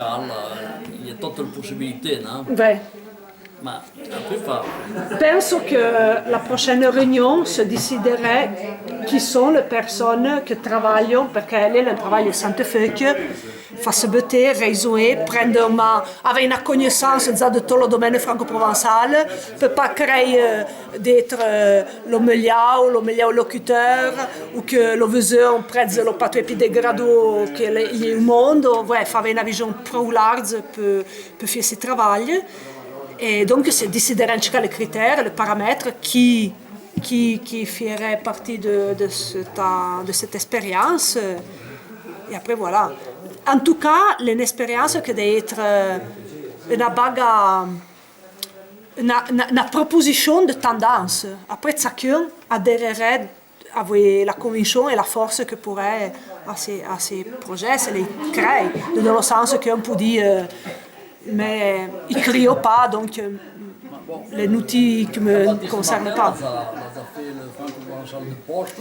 Il y a toutes les possibilités, non? Ouais. Ma après fa. Penso que la prochaine réunion se déciderait qui sont les personnes qui travaillent, perché lei un travail scientifique, fa se beter, raisonner, prendre en main, avoir une connaissance de tout le domaine franco-provençal, peut pas créer d'être le meilleur locuteur ou que le vision près le patouille più degrado che il y a au monde, bref, avoir une vision plus large pour faire ce travail. Et donc, c'est décider les critères, les paramètres qui feraient partie de cette expérience. Et après, voilà. En tout cas, l'expérience qui doit être une proposition de tendance. Après, chacun adhérerait avec la conviction et la force que pourrait à ces projets, c'est les créer, dans le sens qu'on peut dire. Mais ils ne crient pas, donc les outils qui ne me concernent pas.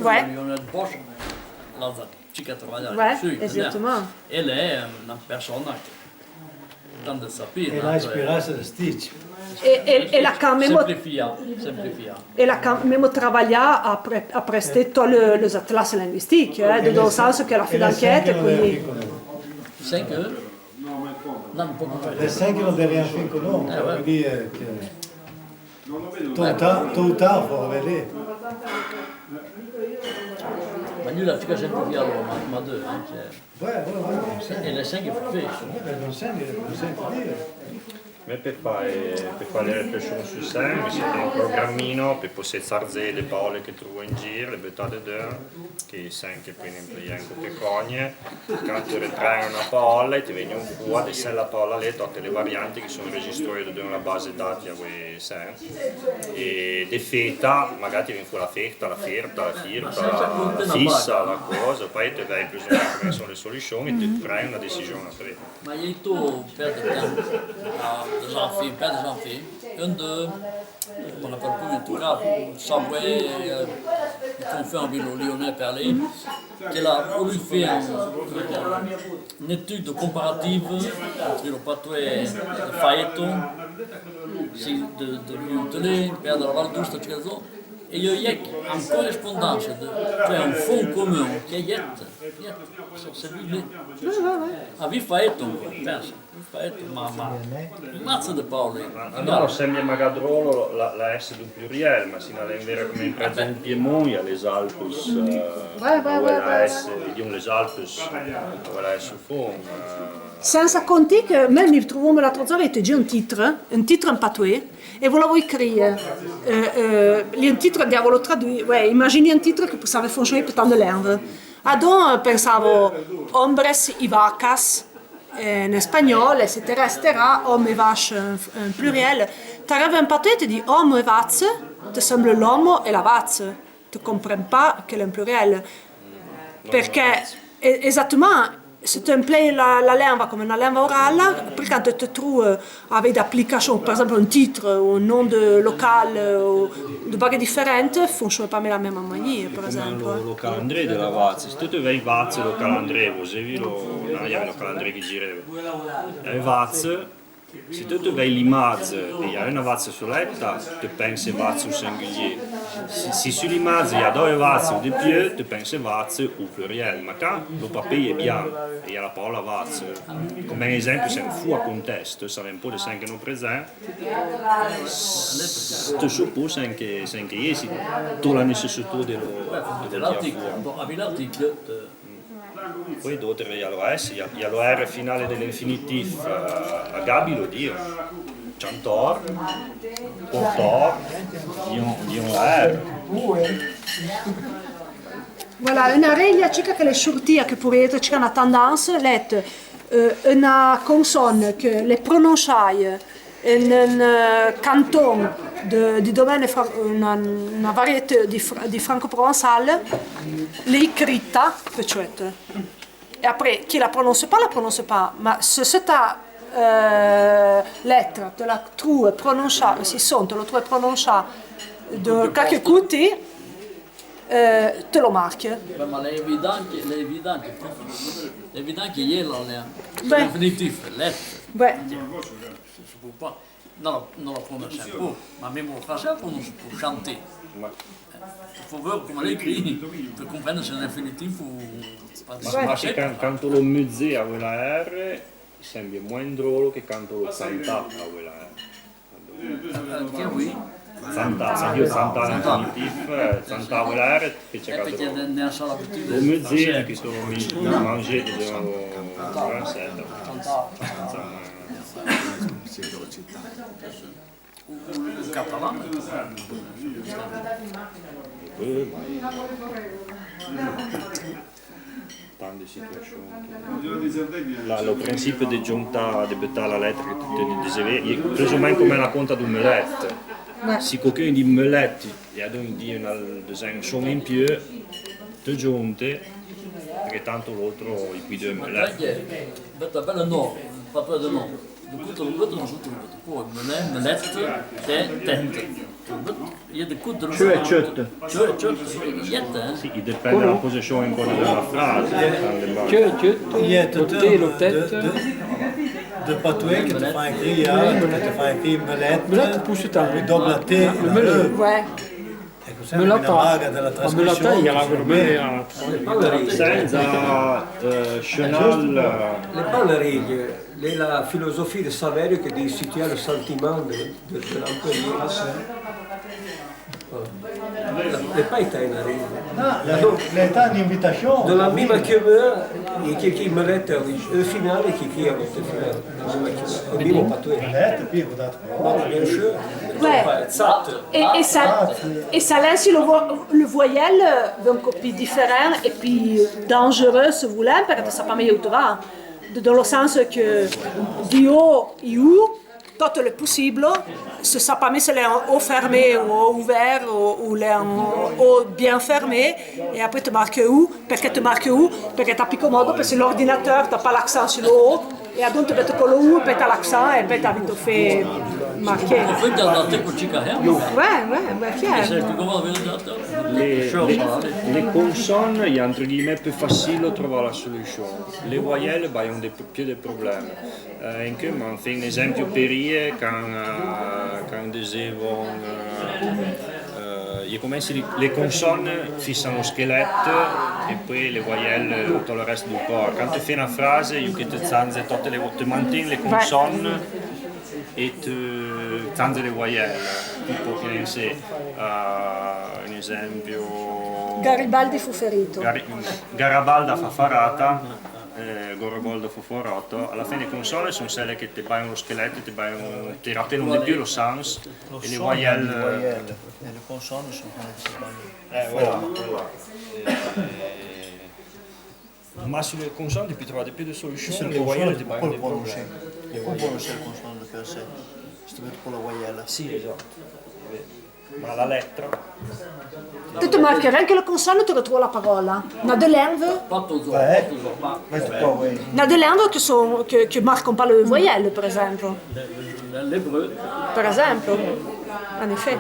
Ouais. Ouais, exactement. Elle est une personne qui tente de sapere. E l'ha ispirato da Stitch. Elle a quand même, Semplifica. elle a quand même travaillé à prester tous les atlas linguistiques, dans le sens qu'elle a fait d'enquête. Puis... 5 heures? Non, poco più. Le 5 non deve rien fin conosco, quindi tôt ou tard faut revenir. Ma lui la fica semplificato, ma due, Ouais. e le 5 è fait. Non senti dire. Me per fare le riflessioni sul segno, mi siete un programmino per poter fare le parole che trovo in giro, le buttate d'or, che sai che poi in plianco che cogne, quando ritrai una parola e ti viene un fuoco, e se la parola lì tutte le varianti che sono registrate da una base dati a quei segni. E de fetta, magari ti viene fuori la fetta, la firta, la fissa, la cosa, poi ti dai più o meno come sono le soluzioni e ti prendi una decisione a prendere. Ma il tuo perde tempo des enfants, un de, on appelle plus en tout cas, Subway, qu'on fait en ville lyonnais parler, qu'elle a voulu faire une étude comparative entre le patois de Fayeton, de Lyon-Télé, Père de la Val d'Ouest, etc. Et il y a une correspondance, un fond commun qui est sur celui-là. Vi Fayeton, penso. Ma mazza di Paoli. Allora sembra magari la S di un pluriel, ma si non è vero come in presente in Piemonte, les Alpes, la S, vediamo les Alpes, la S au fond. Senza conti che noi mi troviamo l'altro giorno e c'è un titolo in patoué, e volevo scrivere, un titolo che avevo tradotto, immagini un titolo che poteva funzionare per tante lingue. Allora pensavo, hombres y vacas, in spagnolo, etc., homme et vache, un pluriel. Tu arrives un patoué et tu dis homme et vache, te semble l'homme et la vache. Tu ne comprends pas que c'est un pluriel. Perché, esattamente, se tu emploies la lingua come una lingua orale, poi quando tu trovi avec d'application, per esempio un titre o un nom de local o de baghe differenti, funziona pas de la même manière, per esempio. Lo calendrier della Vazza, se tu avevi Vazza lo calendrier, il y avait le calendrier che girava. E Vazza, se tu avevi l'image e il y a una Vazza soletta, tu pensi Vazza au singulier. Si sull'image il y a deux Vazza ou de più, tu pensi Vazza au pluriel. Ma quand le papier est bien et il y a la parola Vazza, come esempio se un fu a contesto, sarebbe un po' di sangue non presente, tu supponi anche iesi tutta la necessità L'articolo, poi d'autres, il y a le S, il y a le R finale dell'infinitif, a Gabi lo dit, chantor, portor, dion la R. Voilà, una regla cica che le sortia che può essere una tendance, è una consonne che le pronunciai in un canton di domaine, una varietà di franco-provençal, l'écrita, peut-être. Et après, qui la prononce pas, mais cette lettre, tu la trouves prononcée, si son, tu la trouves prononcée de quelques côtés, te lo marque. Beh, ma è évident qu'il y a là, Ben. l'infinitif, l'être. Ouais. Je ne peux pas. Non la prononcer un peu, mais même au français, on peut chanter. Il faut voir comment l'écrit, pour comprendre si c'est l'infinitif ou pas. Ma se canto lo muzze a quella R, sembra meno drôle che canto lo santà a quella R. Che oui? Santà, se io santà l'infinitif, santà a quella R, che c'è canto Perché lo. ne ha solo l'abitudine. Lo muzze che sono mangiati devono francese. Il catalan. Tante situazioni. Le principio di giunta di buttare la lettera che tu dicevi, più o meno come la conta di un meletto. Se qualcuno di meletti e ad un di un suono in più, tu giunte, perché tanto l'altro i due meletti. Betta bella no, papà de no. Du coup, tu le non sotto poi melet te tent. Il y a des coups de Cioè, certo. Cioè, niente, Sì, dipende dalla posizione in quella della frase. Il y a tout de patoué que tu fais écrire, que tu fais écrire melette, puis double T, le. Ouais. E così non è vaga della trascrizione. Senza Chenal. Les pas la règle, la philosophie de Saverio qui dit si tu as le sentiment de l'employé, n'est pas été une règle. L'età di invitazione. Dans la même humeur, il y a quelqu'un qui me l'a au final et qui a l'autre final. Au même patoué. Melette, puis vous date. Bien sûr. Ouais. Exact. Et ça laisse le voyelle d'un copie différent et puis dangereux ce volant parce que ça pas meilleur va. Dans le sens que du haut et où, tout le possible, ce ça pas mis c'est haut fermé ou ouvert ou haut bien fermé et après tu marques où, parce que tu as plus commode parce que l'ordinateur t'as pas l'accent sur le haut et donc tu mets le haut, puis tu as l'accent et puis tu as vite fait marquer. On fait dans la tête pour chica, hein? Ouais, C'est fier. più comodo per Les consonnes, il y a entre guillemets plus facile de trouver la solution. Les voyelles, bah, ont più dei problemi. In cui man fa un esempio per io, quand dicevo, le consonnes fissano lo scheletto e poi le voyelles tutto il resto del corpo. Quando tu fai una frase, io che ti zanze tutte le volte, mantieni le consonnes e tu zanze le voyelles. Tipo che ne sei, un esempio. Garibaldi fu ferito. Garabalda fa farata. Goroboldo Foforotto, alla fine le consonne sono quelle che ti baiono lo scheletto, ti rattenano di più lo sans e le voyelles. E le consonne sono quelle che Voilà. Ma sulle consonne tu trovi più di soluzioni, le voyelles ti baiono di problemi. Il faut prononcer le consonne per sé. Si mette pour la voyelle. Sì, esatto. Ma la lettera. Tu te marquerais que la consonne, tu retrouves la parole. On a des langues, Pas toujours, Ouais. pas toujours. Ma Ma c'est pas, oui. on a des langues qui marquent pas le voyelle, par exemple. l'hébreu, Par exemple. En effet.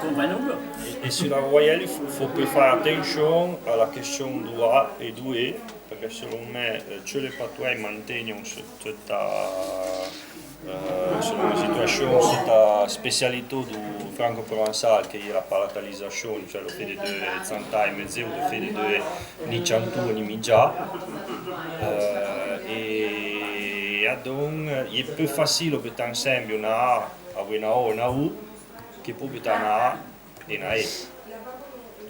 je comprends un peu. E sulla voyelle il faut poi fare attenzione alla questione du A e du E, perché secondo me le patouille mantengono selon la situation, cette spécialité du franco-provençal qui est la palatalisation, cioè le fait de deux zanta e mezzo, le fait de deux ni chantu ni midja. E donc è più facile per t'ensemble una A, una O, una U, che può per una A e una E.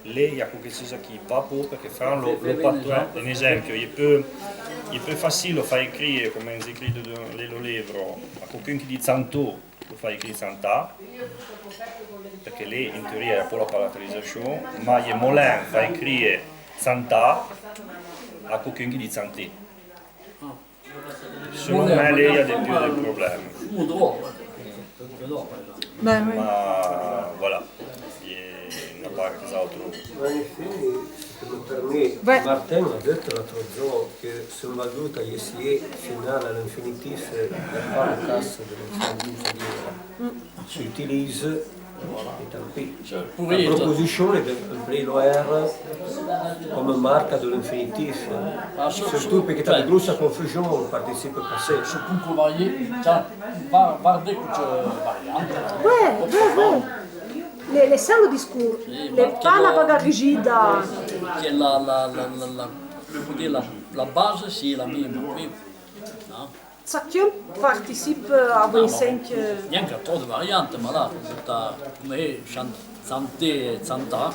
Lei il y a quelque chose qui va pas perché fra lo patouille, un esempio, è più facile fare écrire come si scrive nel libro a qualcuno che dice Santò lo fa écrire Santà perché lei in teoria è un po' la palatalizzazione ma è molin fa écrire Santà a qualcuno che dice Santì. Secondo me lei ha più dei problemi. Ben, oui. Ma voilà, è una parte d'altro. Per me, Ouais. Martin ha detto l'altro giorno che se una valuta gli si è finale all'infinitif è pas le cas de l'infinitif. Si utilise E tanti. Cioè, La pure proposizione del pleno R come marca dell'infinitif, surtout perché c'è grossa confusione participe passé. je peux travailler, par des variantes. Ouais. Les seuls discours, les pas la bagarre rigide. Che la base sia la même. Oui. No? Chacun participe à 25. Neanche trop de variantes, ma là, come santé e santà,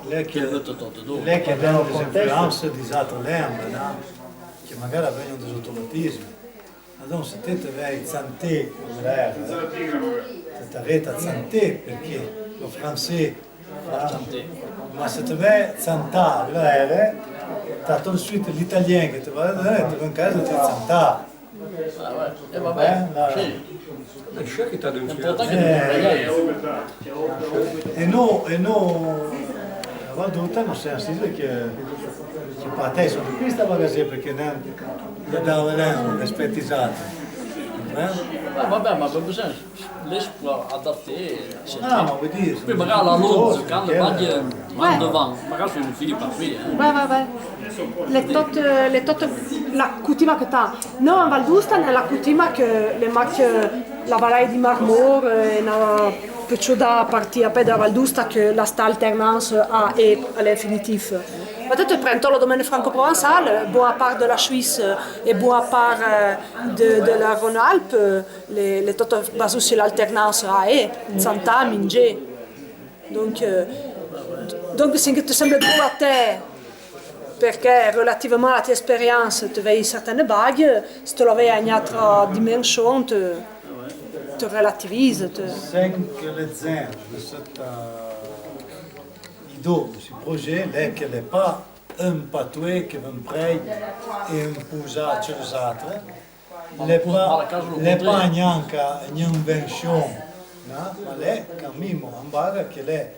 Lei che che, metto tutto dove. lei che abbiamo delle influenze di altre lingue, no? Che magari vengono dagli automatismi. Allora, se te vai a santé, te arrêtes à santé perché lo francese ma se te vai a santà, t'as tout de suite l'italien che ti va a dire, ti va in casa e ti santà. E vabbè, Là. sì. La scelta di un L'importante è che non la Valduta non si assiste che partenza di questa magazine perché non da vedere aspettizzato. vabbè, ma per bisogno l'espo adattare. Ah, ma vuol dire. Poi magari la luz, quando vanno davanti, magari sono figli per qui. Ouais. Les tot, la coutume que t'as. Non, en Val d'Ustan, la coutume que les matchs, la vallée du Marmor, na da partir après de Val d'Ustan que la sta alternance A et à l'infinitif. Peut-être prends le domaine franco-provençal, bois à part de la Suisse et bois à part de la Rhône-Alpes, les tot basés sur l'alternance A et, Santa, Minge. Donc c'est que tu sembles beau à terre. Perché relativement à tua esperienza tu vedi certaines bagues, se tu l'avais à une autre dimension, tu relativises. C'est que les airs de cette idée, de ce projet, là, qu'elle n'est pas un patoué qui va me prendre et me poser sur les autres. Elle n'est pas une invention, mais elle est quand même une bague qui est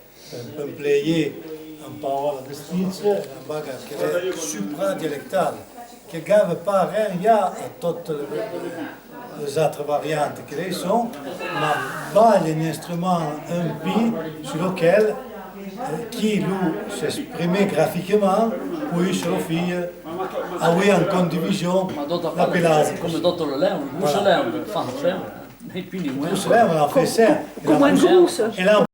pour employer une parole de style, une bague qui est supradialectale, qui ne gagne pas rien à toutes les autres variantes qui sont, mais va un instrument sur lequel qui s'exprime graphiquement, puis se le fait avoir en condivision la pelage. Come Dottor Leon, Bruce Leon, fanno sempre. E quindi Bruce Leon a fait ça. Come un grosso. Elle a